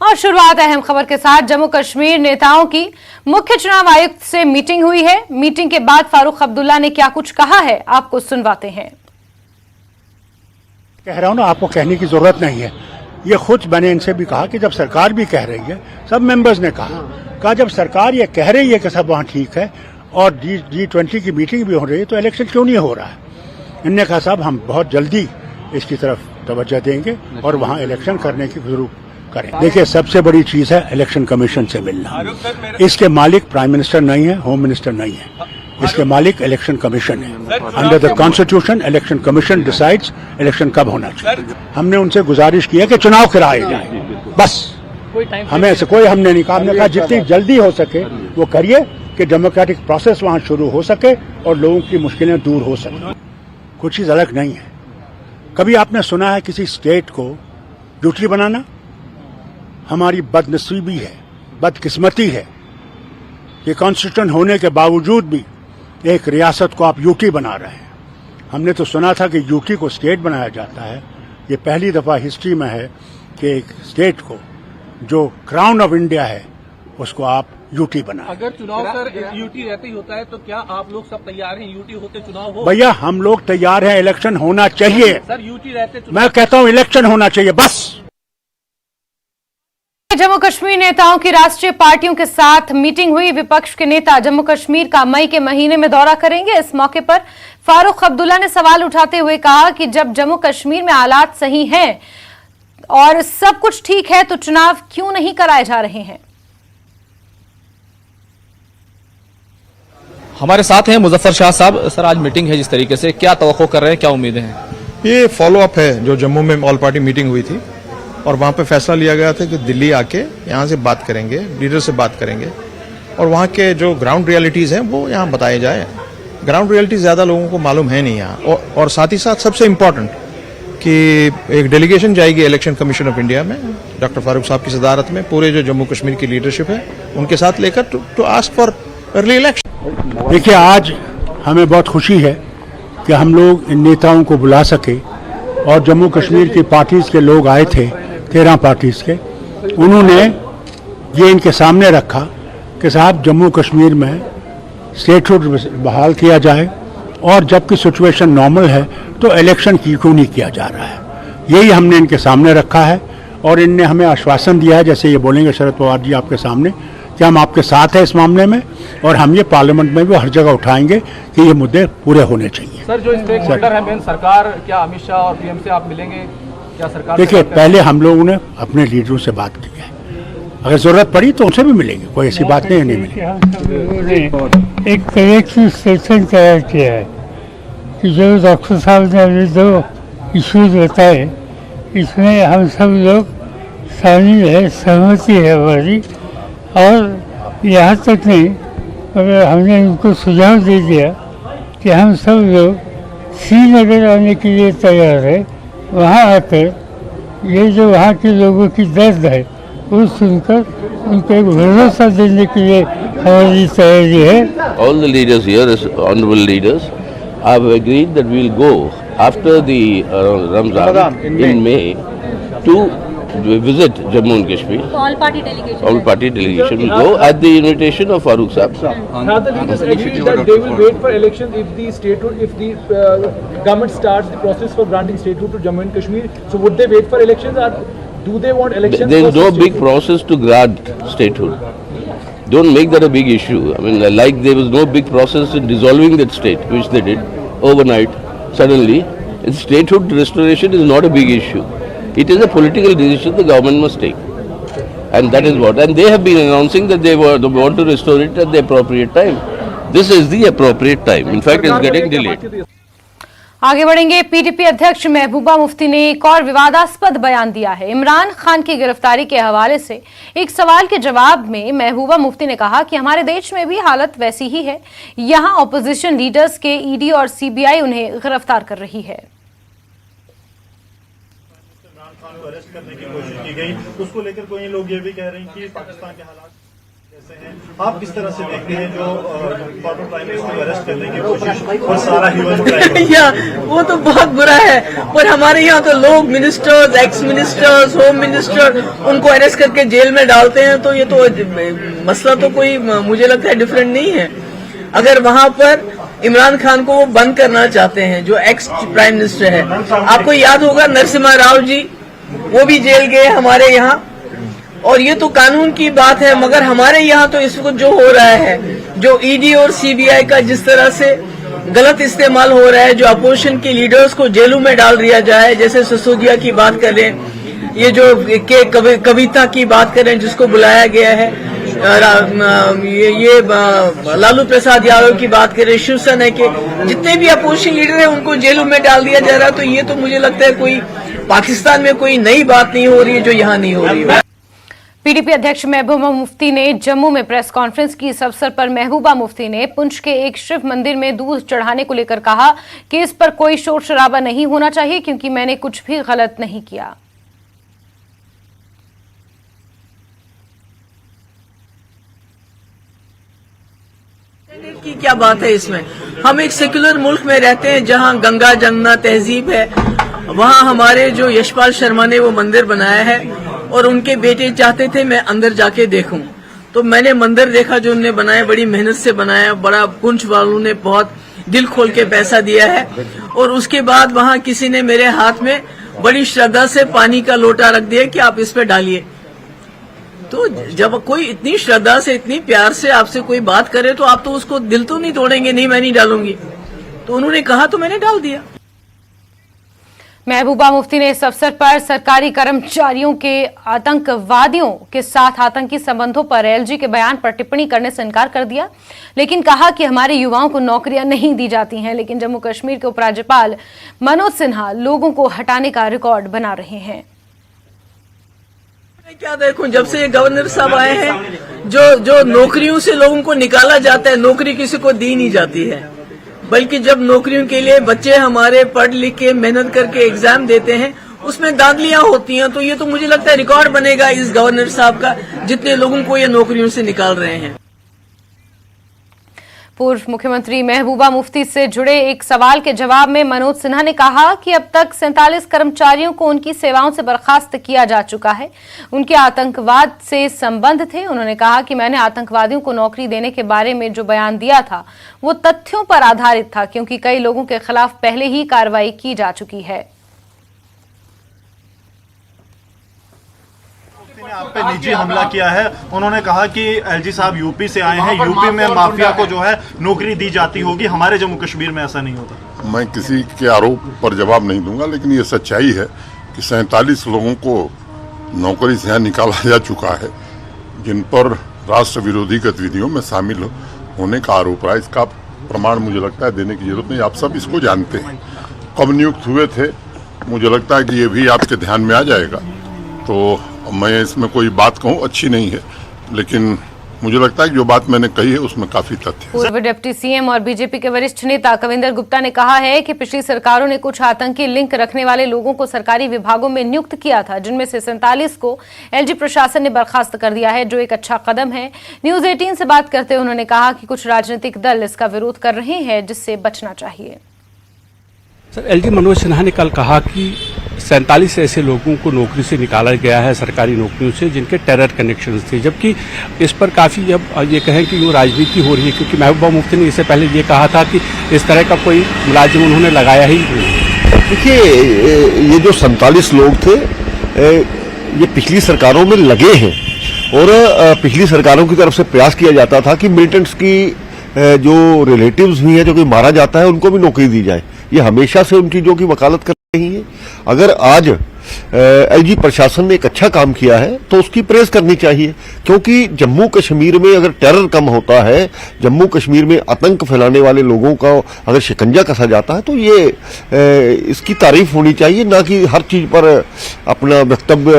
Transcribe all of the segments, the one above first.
और शुरुआत अहम खबर के साथ। जम्मू कश्मीर नेताओं की मुख्य चुनाव आयुक्त से मीटिंग हुई है। मीटिंग के बाद फारूक अब्दुल्ला ने क्या कुछ कहा है, आपको सुनवाते हैं। कह रहा हूं ना, आपको कहने की जरूरत नहीं है। ये खुद मैंने इनसे भी कहा कि जब सरकार भी कह रही है, सब मेंबर्स ने कहा जब सरकार ये कह रही है कि सब वहां ठीक है और G20 की मीटिंग भी हो रही है, तो इलेक्शन क्यों नहीं हो रहा है। इनने कहा साहब हम बहुत जल्दी इसकी तरफ तवज्जो देंगे और वहां इलेक्शन करने की जरूर करें। देखिए, सबसे बड़ी चीज है इलेक्शन कमीशन से मिलना। इसके मालिक प्राइम मिनिस्टर नहीं है, होम मिनिस्टर नहीं है, इसके मालिक इलेक्शन कमीशन है। Under the constitution election commission decides election कब होना चाहिए। हमने उनसे गुजारिश की है कि चुनाव कराए जाए, बस हमें ऐसे कोई हमने नहीं कहा। हमने कहा जितनी जल्दी हो सके वो करिए कि डेमोक्रेटिक प्रोसेस वहां शुरू हो सके और लोगों की मुश्किलें दूर हो सके। कुछ चीज अलग नहीं है। कभी आपने सुना है किसी स्टेट को ड्यूटी बनाना? हमारी बदनसीबी है, बदकिस्मती है कि कॉन्स्टिट्यूशन होने के बावजूद भी एक रियासत को आप यूटी बना रहे हैं। हमने तो सुना था कि यूटी को स्टेट बनाया जाता है। ये पहली दफा हिस्ट्री में है कि एक स्टेट को जो क्राउन ऑफ इंडिया है उसको आप यूटी बनाए। अगर चुनाव सर यूटी रहते ही होता है तो क्या आप लोग सब तैयार हैं यूटी होते चुनाव हो? भैया हम लोग तैयार हैं, इलेक्शन होना चाहिए सर। यूटी रहते मैं कहता हूं इलेक्शन होना चाहिए बस। जम्मू कश्मीर नेताओं की राष्ट्रीय पार्टियों के साथ मीटिंग हुई। विपक्ष के नेता जम्मू कश्मीर का मई के महीने में दौरा करेंगे। इस मौके पर फारूक अब्दुल्ला ने सवाल उठाते हुए कहा कि जब जम्मू कश्मीर में हालात सही हैं और सब कुछ ठीक है तो चुनाव क्यों नहीं कराए जा रहे हैं। हमारे साथ हैं मुजफ्फर शाह साहब। सर, आज मीटिंग है, जिस तरीके से क्या तवक्को कर रहे हैं, क्या उम्मीदें हैं? ये फॉलो अप है जो जम्मू में ऑल पार्टी मीटिंग हुई थी और वहां पे फैसला लिया गया था कि दिल्ली आके यहाँ से बात करेंगे, लीडर से बात करेंगे और वहाँ के जो ग्राउंड रियलिटीज हैं वो यहाँ बताए जाए। ग्राउंड रियलिटीज ज्यादा लोगों को मालूम है नहीं यहाँ। और साथ ही साथ सबसे इम्पोर्टेंट कि एक डेलीगेशन जाएगी इलेक्शन कमीशन ऑफ इंडिया में डॉक्टर फारूक साहब की सदारत में, पूरे जो जम्मू कश्मीर की लीडरशिप है उनके साथ लेकर to ask for early election. देखिए, आज हमें बहुत खुशी है कि हम लोग इन नेताओं को बुला सके और जम्मू कश्मीर की पार्टीज के लोग आए थे, 13 पार्टीज के। उन्होंने ये इनके सामने रखा कि साहब जम्मू कश्मीर में स्टेटहुड बहाल किया जाए और जबकि सिचुएशन नॉर्मल है तो इलेक्शन क्यों नहीं किया जा रहा है। यही हमने इनके सामने रखा है और इनने हमें आश्वासन दिया है, जैसे ये बोलेंगे शरद पवार जी आपके सामने, कि हम आपके साथ हैं इस मामले में और हम ये पार्लियामेंट में भी हर जगह उठाएंगे कि ये मुद्दे पूरे होने चाहिए। सर, जो स्टेक होल्डर है मेन सरकार, क्या अमित शाह और पीएम से आप मिलेंगे? क्या सरकार? देखिए, पहले हम लोगों ने अपने लीडरों से बात की है, अगर जरूरत पड़ी तो उनसे भी मिलेंगे, कोई ऐसी बात नहीं मिलेगी। एक कलेक्टिव स्टेटमेंट तैयार किया है कि जो डॉक्टर साहब ने अभी 2 इश्यूज बताए, इसमें हम सब लोग शामिल है, सहमति है हमारी। और यहाँ तक नहीं, मगर हमने उनको सुझाव दे दिया कि हम सब लोग श्रीनगर आने के लिए तैयार है। वहाँ आकर ये जो वहाँ के लोगों की दर्द है वो सुनकर उनको एक भरोसा देने के लिए हमारी तैयारी है। All the leaders here, honorable leaders, have agreed that we will go after the Ramzan in May to visit Jammu and Kashmir. All party delegation. All party delegation will go at the invitation of Farooq Sahab. Have the leaders agreed that they will wait for election if the statehood, if the government starts the process for granting statehood to Jammu and Kashmir? So would they wait for elections or do they want elections? There is no big process to grant statehood. Don't make that a big issue. I mean, like there was no big process in dissolving that state, which they did overnight, suddenly. Statehood restoration is not a big issue. It is a political decision the government must take, and that is what. And they have been announcing that they want to restore it at the appropriate time. This is the appropriate time. In fact, it's getting delayed. आगे बढ़ेंगे। PDP अध्यक्ष महबूबा मुफ्ती ने एक और विवादास्पद बयान दिया है। इमरान खान की गिरफ्तारी के हवाले से एक सवाल के जवाब में महबूबा मुफ्ती ने कहा कि हमारे देश में भी हालत वैसी ही है। यहाँ ऑपोजिशन लीडर्स के ईडी और सीबीआई उन्हें गिरफ्तार कर रही है। अरेस्ट करने की कोशिश की गई, उसको लेकर कोई लोग ये भी कह रहे हैं कि पाकिस्तान के हालात आप किस तरह से देखते हैं जो फॉर्मर प्राइम मिनिस्टर को अरेस्ट करने की कोशिश और सारा ह्यूमन ट्रायल? या वो तो बहुत बुरा है, पर हमारे यहाँ तो लोग ministers, x ministers, home minister उनको अरेस्ट करके जेल में डालते हैं, तो ये तो मसला तो कोई मुझे लगता है डिफरेंट नहीं है। अगर वहाँ पर इमरान खान को वो बंद करना चाहते हैं, जो एक्स प्राइम मिनिस्टर है, आपको याद होगा नरसिम्हा राव जी, वो भी जेल गए हमारे यहाँ, और ये तो कानून की बात है। मगर हमारे यहाँ तो इस वक्त जो हो रहा है, जो ईडी और सीबीआई का जिस तरह से गलत इस्तेमाल हो रहा है, जो अपोजिशन के लीडर्स को जेलों में डाल दिया जाए, जैसे सिसोदिया की बात करें, ये जो कविता की बात करें जिसको बुलाया गया है, ये लालू प्रसाद यादव की बात करें, शिवसेना के जितने भी अपोजिशन लीडर हैं उनको जेलों में डाल दिया जा रहा है, तो ये तो मुझे लगता है कोई पाकिस्तान में कोई नई बात नहीं हो रही है जो यहाँ नहीं हो रही है। पीडीपी अध्यक्ष महबूबा मुफ्ती ने जम्मू में प्रेस कॉन्फ्रेंस की। इस अवसर पर महबूबा मुफ्ती ने पुंछ के एक शिव मंदिर में दूध चढ़ाने को लेकर कहा कि इस पर कोई शोर शराबा नहीं होना चाहिए, क्योंकि मैंने कुछ भी गलत नहीं किया। की क्या बात है इसमें? हम एक सेक्युलर मुल्क में रहते हैं जहां गंगा जमुना तहजीब है। वहां हमारे जो यशपाल शर्मा ने वो मंदिर बनाया है और उनके बेटे चाहते थे मैं अंदर जाके देखूं, तो मैंने मंदिर देखा जो उन्होंने बनाया, बड़ी मेहनत से बनाया, बड़ा पुंछ वालों ने बहुत दिल खोल के पैसा दिया है। और उसके बाद वहां किसी ने मेरे हाथ में बड़ी श्रद्धा से पानी का लोटा रख दिया कि आप इस पे डालिए। तो जब कोई इतनी श्रद्धा से, इतनी प्यार से आपसे कोई बात करे तो आप तो उसको दिल तो नहीं तोड़ेंगे, नहीं मैं नहीं डालूंगी। तो उन्होंने कहा तो मैंने डाल दिया। महबूबा मुफ्ती ने इस अवसर पर सरकारी कर्मचारियों के आतंकवादियों के साथ आतंकी संबंधों पर एलजी के बयान पर टिप्पणी करने से इनकार कर दिया, लेकिन कहा कि हमारे युवाओं को नौकरियां नहीं दी जाती हैं। लेकिन जम्मू कश्मीर के उपराज्यपाल मनोज सिन्हा लोगों को हटाने का रिकॉर्ड बना रहे हैं। क्या देखूं, जब से ये गवर्नर साहब आए हैं, जो नौकरियों से लोगों को निकाला जाता है, नौकरी किसी को दी नहीं जाती है, बल्कि जब नौकरियों के लिए बच्चे हमारे पढ़ लिख के मेहनत करके एग्जाम देते हैं, उसमें दाखिलियां होती हैं। तो ये तो मुझे लगता है रिकॉर्ड बनेगा इस गवर्नर साहब का, जितने लोगों को ये नौकरियों से निकाल रहे हैं। पूर्व मुख्यमंत्री महबूबा मुफ्ती से जुड़े एक सवाल के जवाब में मनोज सिन्हा ने कहा कि अब तक 47 कर्मचारियों को उनकी सेवाओं से बर्खास्त किया जा चुका है। उनके आतंकवाद से संबंध थे। उन्होंने कहा कि मैंने आतंकवादियों को नौकरी देने के बारे में जो बयान दिया था वो तथ्यों पर आधारित था, क्योंकि कई लोगों के खिलाफ पहले ही कार्रवाई की जा चुकी है। ने आप पे निजी हमला किया है। उन्होंने कहा कि एलजी साहब यूपी से आए हैं, यूपी में माफिया को जो है नौकरी दी जाती होगी, हमारे जम्मू कश्मीर में ऐसा नहीं होता। मैं किसी के आरोप पर जवाब नहीं दूंगा, लेकिन ये सच्चाई है कि 47 लोगों को नौकरी से यहाँ निकाला जा चुका है, जिन पर राष्ट्र विरोधी गतिविधियों में शामिल होने का आरोप रहा। इसका प्रमाण मुझे लगता है देने की जरूरत नहीं, आप सब इसको जानते हैं। कब नियुक्त हुए थे, मुझे लगता है कि ये भी आपके ध्यान में आ जाएगा। तो मैं इसमें कोई बात कहूँ अच्छी नहीं है, लेकिन मुझे लगता है कि जो बात मैंने कही है उसमें काफी तथ्य है। पूर्व डिप्टी सीएम और बीजेपी के वरिष्ठ नेता कविंदर गुप्ता ने कहा है कि पिछली सरकारों ने कुछ आतंकी लिंक रखने वाले लोगों को सरकारी विभागों में नियुक्त किया था, जिनमें से 47 को एलजी प्रशासन ने बर्खास्त कर दिया है, जो एक अच्छा कदम है। न्यूज 18 से बात करते हुए उन्होंने कहा कि कुछ राजनीतिक दल इसका विरोध कर रहे हैं, जिससे बचना चाहिए। सर, एलजी मनोज सिन्हा ने कल कहा कि 47 ऐसे लोगों को नौकरी से निकाला गया है, सरकारी नौकरियों से, जिनके टेरर कनेक्शन थे, जबकि इस पर काफ़ी अब ये कहें कि यूँ राजनीति हो रही है, क्योंकि महबूबा मुफ्ती ने इससे पहले ये कहा था कि इस तरह का कोई मुलाजिम उन्होंने लगाया ही नहीं। देखिए, ये जो 47 लोग थे ये पिछली सरकारों में लगे हैं, और पिछली सरकारों की तरफ से प्रयास किया जाता था कि मिलिटेंट्स की जो रिलेटिव्स भी हैं, जो कोई मारा जाता है, उनको भी नौकरी दी जाए। ये हमेशा से उन चीज़ों की वकालत कर रही है। अगर आज एलजी प्रशासन ने एक अच्छा काम किया है तो उसकी प्रेज करनी चाहिए, क्योंकि जम्मू कश्मीर में अगर टेरर कम होता है, जम्मू कश्मीर में आतंक फैलाने वाले लोगों का अगर शिकंजा कसा जाता है, तो ये इसकी तारीफ होनी चाहिए, ना कि हर चीज़ पर अपना वक्तव्य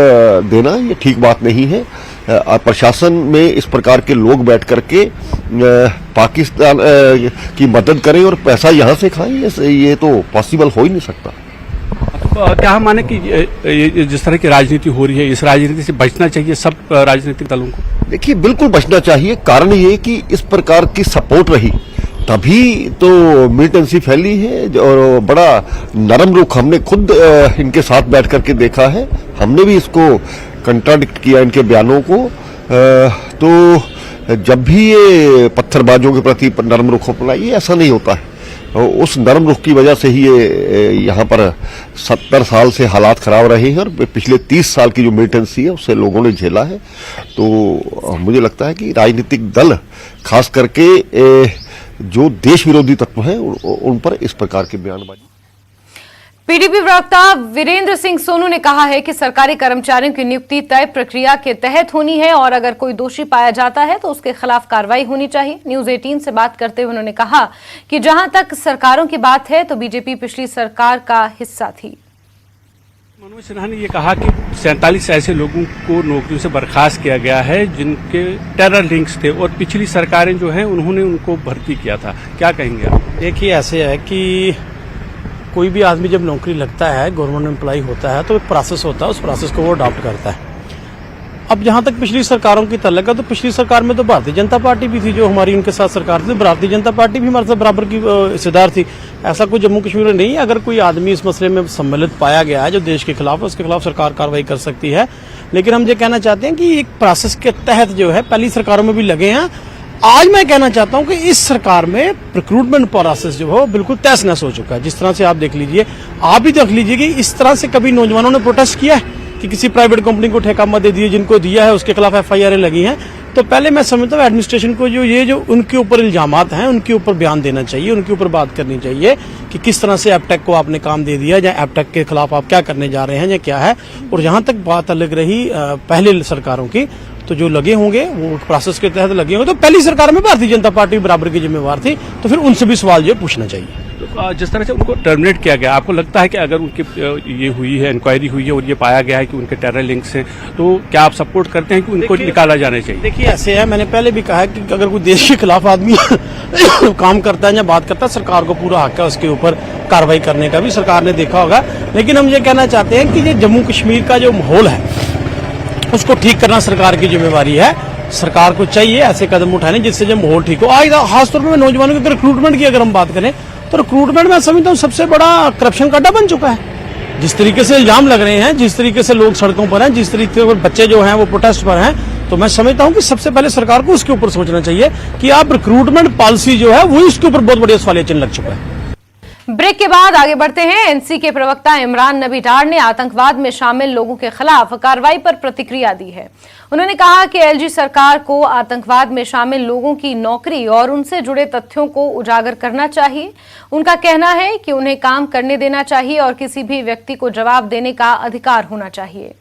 देना। ये ठीक बात नहीं है। प्रशासन में इस प्रकार के लोग बैठ करके पाकिस्तान की मदद करें और पैसा यहाँ से खाएं, ये तो पॉसिबल हो ही नहीं सकता। तो क्या हम माने कि जिस तरह की राजनीति हो रही है, इस राजनीति से बचना चाहिए सब राजनीतिक दलों को? देखिए, बिल्कुल बचना चाहिए। कारण ये कि इस प्रकार की सपोर्ट रही तभी तो मिलिटेंसी फैली है, और बड़ा नरम रुख हमने खुद इनके साथ बैठ करके देखा है। हमने भी इसको कंट्राडिक्ट किया, इनके बयानों को। तो जब भी ये पत्थरबाजों के प्रति नरम रुख अपनाइए, ऐसा नहीं होता है। उस नरम रुख की वजह से ही ये यहाँ पर 70 साल से हालात खराब रहे हैं, और पिछले 30 साल की जो मिलिटेंसी है उससे लोगों ने झेला है। तो मुझे लगता है कि राजनीतिक दल, खास करके जो देश विरोधी तत्व हैं, उन पर इस प्रकार के बयानबाजी। पीडीपी प्रवक्ता वीरेंद्र सिंह सोनू ने कहा है कि सरकारी कर्मचारियों की नियुक्ति तय प्रक्रिया के तहत होनी है, और अगर कोई दोषी पाया जाता है तो उसके खिलाफ कार्रवाई होनी चाहिए। न्यूज 18 से बात करते हुए उन्होंने कहा कि जहां तक सरकारों की बात है तो बीजेपी पिछली सरकार का हिस्सा थी। मनोज सिन्हा ने ये कहा कि 47 ऐसे लोगों को नौकरियों से बर्खास्त किया गया है जिनके टेरर लिंक्स थे, और पिछली सरकारें जो हैं उन्होंने उनको भर्ती किया था। क्या कहेंगे आप? देखिए, ऐसे है कि कोई भी आदमी जब नौकरी लगता है, गवर्नमेंट एम्प्लॉय होता है, तो एक प्रोसेस होता है, उस प्रोसेस को वो अडॉप्ट करता है। अब जहां तक पिछली सरकारों की तल्लक है, तो पिछली सरकार में तो भारतीय जनता पार्टी भी थी जो हमारी उनके साथ सरकार थी। भारतीय जनता पार्टी भी हमारे साथ बराबर की हिस्सेदार थी। ऐसा कोई जम्मू कश्मीर में नहीं है। अगर कोई आदमी इस मसले में सम्मिलित पाया गया है जो देश के खिलाफ है, उसके खिलाफ सरकार कार्रवाई कर सकती है। लेकिन हम ये कहना चाहते हैं कि एक प्रोसेस के तहत जो है पहली सरकारों में भी लगे हैं। आज मैं कहना चाहता हूं कि इस सरकार में रिक्रूटमेंट प्रोसेस जो है बिल्कुल तहस नहस हो चुका है। जिस तरह से आप देख लीजिए, आप भी देख लीजिए कि इस तरह से कभी नौजवानों ने प्रोटेस्ट किया है कि किसी प्राइवेट कंपनी को ठेका मत दे दिए, जिनको दिया है उसके खिलाफ FIR लगी हैं। तो पहले मैं समझता हूँ एडमिनिस्ट्रेशन को जो उनके ऊपर इल्जामात हैं उनके ऊपर बयान देना चाहिए, उनके ऊपर बात करनी चाहिए कि किस तरह से एपटेक को आपने काम दे दिया, या एपटेक के खिलाफ आप क्या करने जा रहे हैं या क्या है। और जहां तक बात अलग रही पहले सरकारों की, तो जो लगे होंगे वो प्रोसेस के तहत लगे होंगे। तो पहली सरकार में भारतीय जनता पार्टी बराबर की जिम्मेवार थी, तो फिर उनसे भी सवाल जो पूछना चाहिए। तो जिस तरह से उनको टर्मिनेट किया गया, आपको लगता है कि अगर उनकी ये हुई है, इंक्वायरी हुई है और ये पाया गया है कि उनके टेरर लिंक्स हैं, तो क्या आप सपोर्ट करते हैं कि उनको निकाला जाना चाहिए? देखिए, ऐसे है, मैंने पहले भी कहा है कि अगर कोई देश के खिलाफ आदमी काम करता है या बात करता है, सरकार को पूरा हक है उसके ऊपर कार्रवाई करने का भी। सरकार ने देखा होगा। लेकिन हम ये कहना चाहते हैं कि ये जम्मू कश्मीर का जो माहौल है उसको ठीक करना सरकार की जिम्मेवारी है। सरकार को चाहिए ऐसे कदम उठाने जिससे जो माहौल ठीक हो। आज खासतौर पर नौजवानों के रिक्रूटमेंट की अगर हम बात करें, तो रिक्रूटमेंट में समझता हूँ सबसे बड़ा करप्शन का अड्डा बन चुका है। जिस तरीके से इल्जाम लग रहे हैं, जिस तरीके से लोग सड़कों पर हैं, जिस तरीके से बच्चे जो हैं वो प्रोटेस्ट पर हैं, तो मैं समझता हूँ कि सबसे पहले सरकार को उसके ऊपर सोचना चाहिए कि आप रिक्रूटमेंट पॉलिसी जो है वो इसके ऊपर बहुत बड़े सवालिया चिन्ह लग चुका है। ब्रेक के बाद आगे बढ़ते हैं। एनसी के प्रवक्ता इमरान नबी डार ने आतंकवाद में शामिल लोगों के खिलाफ कार्रवाई पर प्रतिक्रिया दी है। उन्होंने कहा कि एलजी सरकार को आतंकवाद में शामिल लोगों की नौकरी और उनसे जुड़े तथ्यों को उजागर करना चाहिए। उनका कहना है कि उन्हें काम करने देना चाहिए और किसी भी व्यक्ति को जवाब देने का अधिकार होना चाहिए।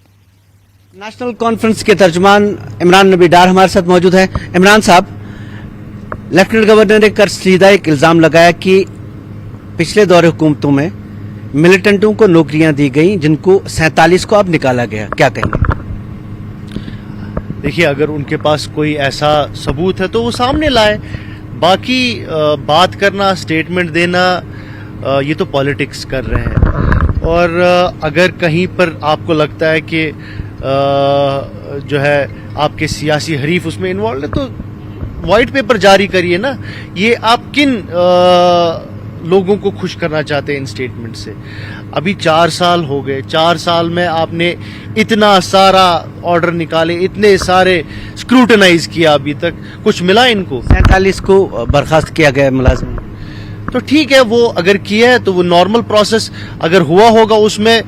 नेशनल कॉन्फ्रेंस के तर्जुमान इमरान नबी डार हमारे साथ मौजूद हैं। इमरान साहब, लेफ्टिनेंट गवर्नर ने कर सीधा एक इल्जाम लगाया कि पिछले दौर हुकूमतों में मिलिटेंटों को नौकरियां दी गई जिनको 47 को अब निकाला गया। क्या कहेंगे? देखिए, अगर उनके पास कोई ऐसा सबूत है तो वो सामने लाए। बाकी बात करना, स्टेटमेंट देना, ये तो पॉलिटिक्स कर रहे हैं। और अगर कहीं पर आपको लगता है कि जो है आपके सियासी हरीफ उसमें इन्वॉल्व है, तो व्हाइट पेपर जारी करिए ना। ये आप किन लोगों को खुश करना चाहते हैं इन स्टेटमेंट से? अभी 4 साल हो गए। 4 साल में आपने इतना सारा ऑर्डर निकाले, इतने सारे स्क्रूटनाइज किया, अभी तक कुछ मिला इनको? 47 को बर्खास्त किया गया मुलाजिम। तो ठीक है, वो अगर किया है तो वो नॉर्मल प्रोसेस अगर हुआ होगा, उसमें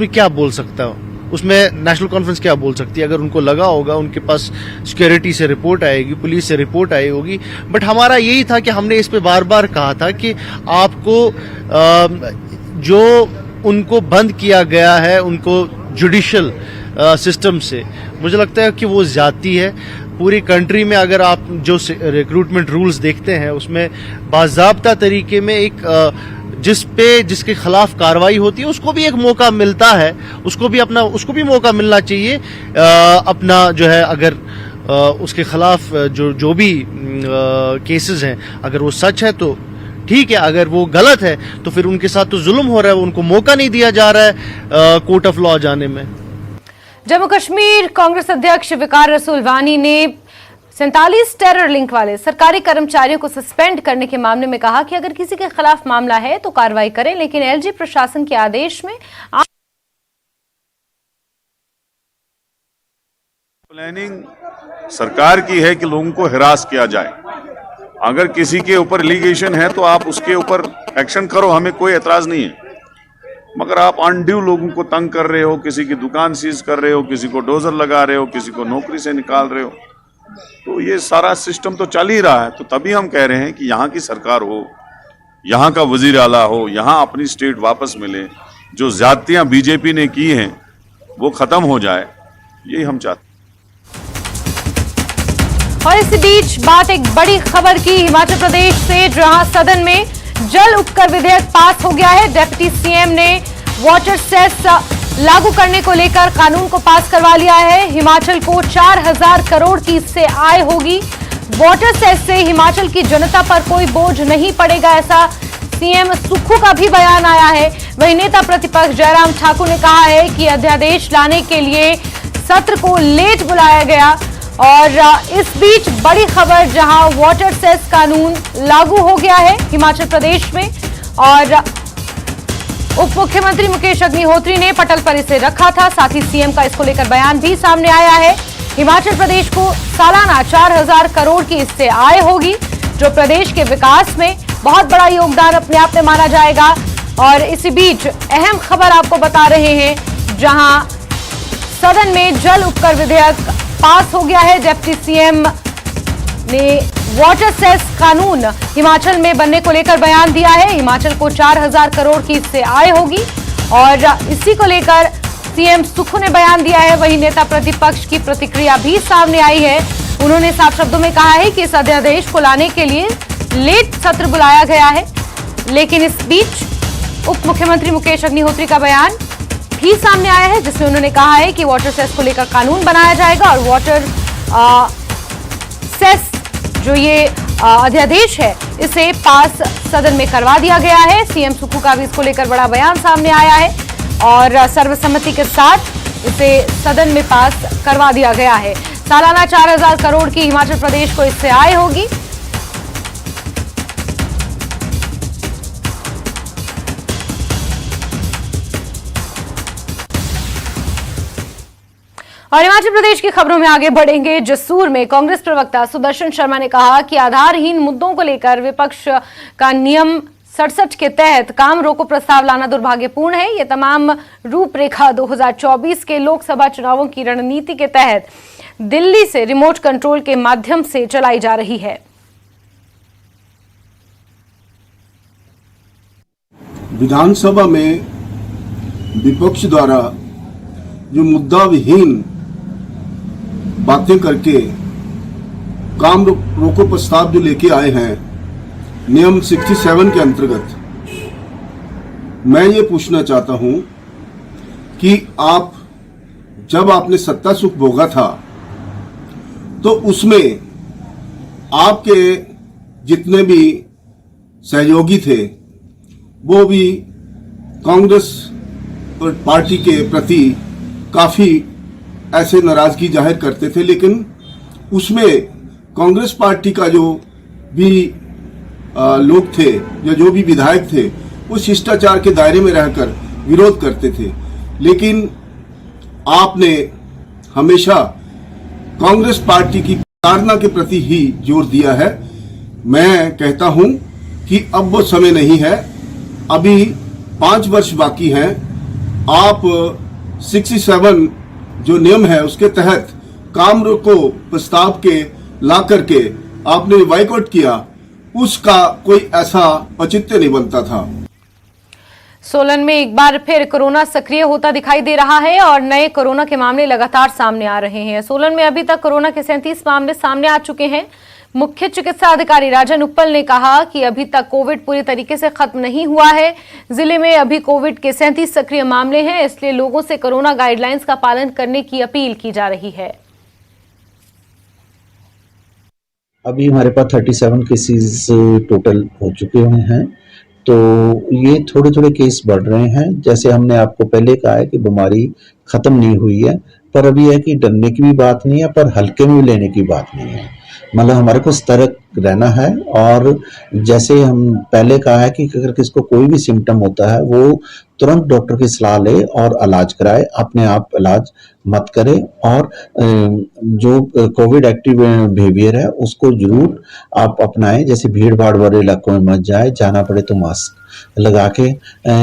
क्या बोल सकता हूँ? उसमें नेशनल कॉन्फ्रेंस क्या बोल सकती है? अगर उनको लगा होगा, उनके पास सिक्योरिटी से रिपोर्ट आएगी, पुलिस से रिपोर्ट आई होगी। बट हमारा यही था कि हमने इस पे बार बार कहा था कि आपको जो उनको बंद किया गया है, उनको जुडिशियल सिस्टम से, मुझे लगता है कि वो ज्यादती है। पूरी कंट्री में अगर आप जो रिक्रूटमेंट रूल्स देखते हैं, उसमें बाज़ाब्ता तरीके में एक जिसके खिलाफ कार्रवाई होती है उसको भी एक मौका मिलता है, उसको भी मौका मिलना चाहिए अपना जो है, अगर उसके खिलाफ जो भी केसेस हैं, अगर वो सच है तो ठीक है, अगर वो गलत है तो फिर उनके साथ तो जुल्म हो रहा है, उनको मौका नहीं दिया जा रहा है कोर्ट ऑफ लॉ जाने में। जम्मू कश्मीर कांग्रेस अध्यक्ष वकार रसूल वानी ने 47 टेरर लिंक वाले सरकारी कर्मचारियों को सस्पेंड करने के मामले में कहा कि अगर किसी के खिलाफ मामला है तो कार्रवाई करें, लेकिन एलजी प्रशासन के आदेश में प्लानिंग सरकार की है कि लोगों को हिरास किया जाए। अगर किसी के ऊपर एलिगेशन है तो आप उसके ऊपर एक्शन करो, हमें कोई एतराज नहीं है, मगर आप अनड्यू लोगों को तंग कर रहे हो, किसी की दुकान सीज कर रहे हो, किसी को डोजर लगा रहे हो, किसी को नौकरी से निकाल रहे हो, तो ये सारा सिस्टम तो चल ही रहा है। तो तभी हम कह रहे हैं कि यहाँ की सरकार हो, यहाँ का वजीर आला हो, यहाँ अपनी स्टेट वापस मिले, जो ज्यादतियाँ बीजेपी ने की हैं वो खत्म हो जाए, यही हम चाहते हैं। और इसी बीच बात एक बड़ी खबर की हिमाचल प्रदेश से, जहां सदन में जल उपकर विधेयक पास हो गया है। डिप्टी सीएम ने वाटर सेस लागू करने को लेकर कानून को पास करवा लिया है। हिमाचल को 4000 करोड़ की इससे आय होगी। वाटर सेस से हिमाचल की जनता पर कोई बोझ नहीं पड़ेगा, ऐसा सीएम सुक्खू का भी बयान आया है। वहीं नेता प्रतिपक्ष जयराम ठाकुर ने कहा है कि अध्यादेश लाने के लिए सत्र को लेट बुलाया गया। और इस बीच बड़ी खबर, जहां वाटर सेस कानून लागू हो गया है हिमाचल प्रदेश में, और उप मुख्यमंत्री मुकेश अग्निहोत्री ने पटल पर इसे रखा था। साथ ही सीएम का इसको लेकर बयान भी सामने आया है। हिमाचल प्रदेश को सालाना 4000 करोड़ की इससे आय होगी, जो प्रदेश के विकास में बहुत बड़ा योगदान अपने आप में माना जाएगा। और इसी बीच अहम खबर आपको बता रहे हैं, जहां सदन में जल उपकर विधेयक पास हो गया है। डिप्टी सीएम ने वाटर सेस कानून हिमाचल में बनने को लेकर बयान दिया है। हिमाचल को 4000 करोड़ की इससे आय होगी, और इसी को लेकर सीएम सुक्खू ने बयान दिया है। वहीं नेता प्रतिपक्ष की प्रतिक्रिया भी सामने आई है। उन्होंने साफ शब्दों में कहा है कि इस अध्यादेश को लाने के लिए लेट सत्र बुलाया गया है, लेकिन इस बीच उप मुख्यमंत्री मुकेश अग्निहोत्री का बयान भी सामने आया है, जिसमें उन्होंने कहा है कि वाटर सेस को लेकर कानून बनाया जाएगा और वाटर सेस जो ये अध्यादेश है इसे पास सदन में करवा दिया गया है। सीएम सुक्खू का भी इसको लेकर बड़ा बयान सामने आया है और सर्वसम्मति के साथ इसे सदन में पास करवा दिया गया है। सालाना 4000 करोड़ की हिमाचल प्रदेश को इससे आय होगी। और हिमाचल प्रदेश की खबरों में आगे बढ़ेंगे। जसूर में कांग्रेस प्रवक्ता सुदर्शन शर्मा ने कहा कि आधारहीन मुद्दों को लेकर विपक्ष का नियम 67 के तहत काम रोको प्रस्ताव लाना दुर्भाग्यपूर्ण है। ये तमाम रूपरेखा 2024 के लोकसभा चुनावों की रणनीति के तहत दिल्ली से रिमोट कंट्रोल के माध्यम से चलाई जा रही है। विधानसभा में विपक्ष द्वारा जो मुद्दा विहीन बातें करके काम रोको प्रस्ताव जो लेके आए हैं नियम 67 के अंतर्गत, मैं ये पूछना चाहता हूं कि आप जब आपने सत्ता सुख भोगा था तो उसमें आपके जितने भी सहयोगी थे वो भी कांग्रेस पार्टी के प्रति काफी ऐसे नाराजगी जाहिर करते थे, लेकिन उसमें कांग्रेस पार्टी का जो भी लोग थे या जो भी विधायक थे वो शिष्टाचार के दायरे में रहकर विरोध करते थे। लेकिन आपने हमेशा कांग्रेस पार्टी की प्रताड़ना के प्रति ही जोर दिया है। मैं कहता हूं कि अब वो समय नहीं है, अभी 5 वर्ष बाकी हैं। आप 67 जो नियम है उसके तहत काम रोको प्रस्ताव के ला करके आपने बाइकआउट किया, उसका कोई ऐसा औचित्य नहीं बनता था। सोलन में एक बार फिर कोरोना सक्रिय होता दिखाई दे रहा है और नए कोरोना के मामले लगातार सामने आ रहे हैं। सोलन में अभी तक कोरोना के 37 मामले सामने आ चुके हैं। मुख्य चिकित्सा अधिकारी राजन उप्पल ने कहा कि अभी तक कोविड पूरी तरीके से खत्म नहीं हुआ है। जिले में अभी कोविड के 37 सक्रिय मामले हैं, इसलिए लोगों से कोरोना गाइडलाइंस का पालन करने की अपील की जा रही है। अभी हमारे पास 37 केसेस टोटल हो चुके हुए हैं, तो ये थोड़े थोड़े केस बढ़ रहे हैं। जैसे हमने आपको पहले कहा है कि बीमारी खत्म नहीं हुई है, पर अभी है कि डरने की भी बात नहीं है, पर हल्के में भी लेने की बात नहीं है। मतलब हमारे को सतर्क रहना है, और जैसे हम पहले कहा है कि अगर किसको कोई भी सिम्टम होता है वो तुरंत डॉक्टर की सलाह ले और इलाज कराए, अपने आप इलाज मत करे। और जो कोविड एक्टिव बिहेवियर है उसको जरूर आप अपनाएं, जैसे भीड़ भाड़ वाले इलाकों में मत जाए, जाना पड़े तो मास्क लगा के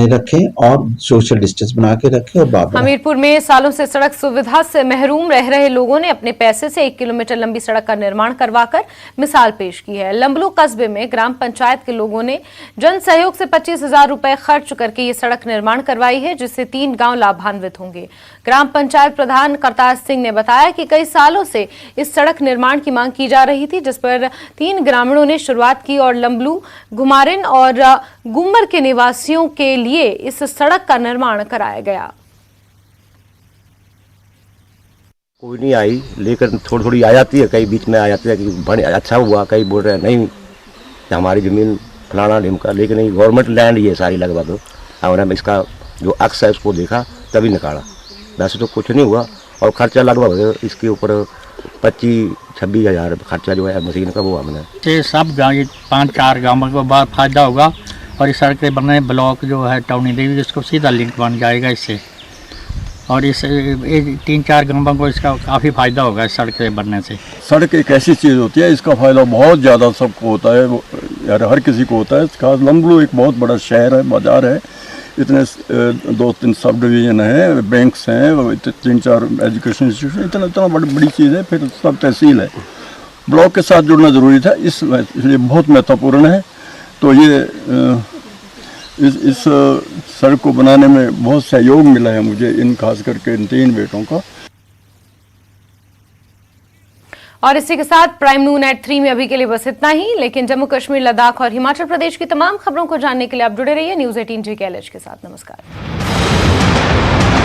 रखें और सोशल डिस्टेंस बना के रखें। और बात हमीरपुर में सालों से सड़क सुविधा से महरूम रह रहे लोगों ने अपने पैसे से 1 किलोमीटर लंबी सड़क का निर्माण करवाकर मिसाल पेश की है। लंबलू कस्बे में ग्राम पंचायत के लोगों ने जन सहयोग से 25,000 रुपए खर्च करके ये सड़क निर्माण करवाई है, जिससे 3 गांव लाभान्वित होंगे। ग्राम पंचायत प्रधान करतार सिंह ने बताया कि कई सालों से इस सड़क निर्माण की मांग की जा रही थी, जिस पर 3 ग्रामीणों ने शुरुआत की और लंबलू, घुमारिन और गुम्मर के निवासियों के लिए इस सड़क का निर्माण कराया गया। कोई नहीं आई, लेकर थोड़ी थोड़ी आ जाती है, कई बीच में आ जाती है कि बड़े अच्छा हुआ, कई बोल रहे हैं नहीं हमारी जमीन फलाना ढिमका, लेकिन नहीं गवर्नमेंट लैंड ही है सारी लगभग। और हम इसका जो अक्स है उसको देखा तभी निकाला, वैसे तो कुछ नहीं हुआ। और खर्चा लगभग इसके ऊपर 25-26 हज़ार खर्चा जो है मशीन का वो हमने। सब गाँव 5-4 गाँव को बहुत फायदा होगा, और इस सड़क के बनने ब्लॉक जो है टाउनी देवी इसको सीधा लिंक बन जाएगा इससे, और इस 3-4 गांवों को इसका काफ़ी फ़ायदा होगा इस सड़क के बनने से। सड़क एक ऐसी चीज़ होती है, इसका फ़ायदा बहुत ज़्यादा सबको होता है, यार हर किसी को होता है। खास लंबलू एक बहुत बड़ा शहर है, बाज़ार है, इतने 2-3 सब डिवीज़न है, बैंक्स हैं, 3-4 एजुकेशन इंस्टीट्यूशन, इतना बड़ी चीज़ है। फिर सब तहसील है, ब्लॉक के साथ जुड़ना ज़रूरी था, इसलिए बहुत महत्वपूर्ण है। तो ये इस सड़क को बनाने में बहुत सहयोग मिला है मुझे, इन खास करके इन 3 बेटों का। और इसी के साथ प्राइम नून एट 3 में अभी के लिए बस इतना ही, लेकिन जम्मू कश्मीर, लद्दाख और हिमाचल प्रदेश की तमाम खबरों को जानने के लिए आप जुड़े रहिए न्यूज़ 18 JKLH के साथ। नमस्कार।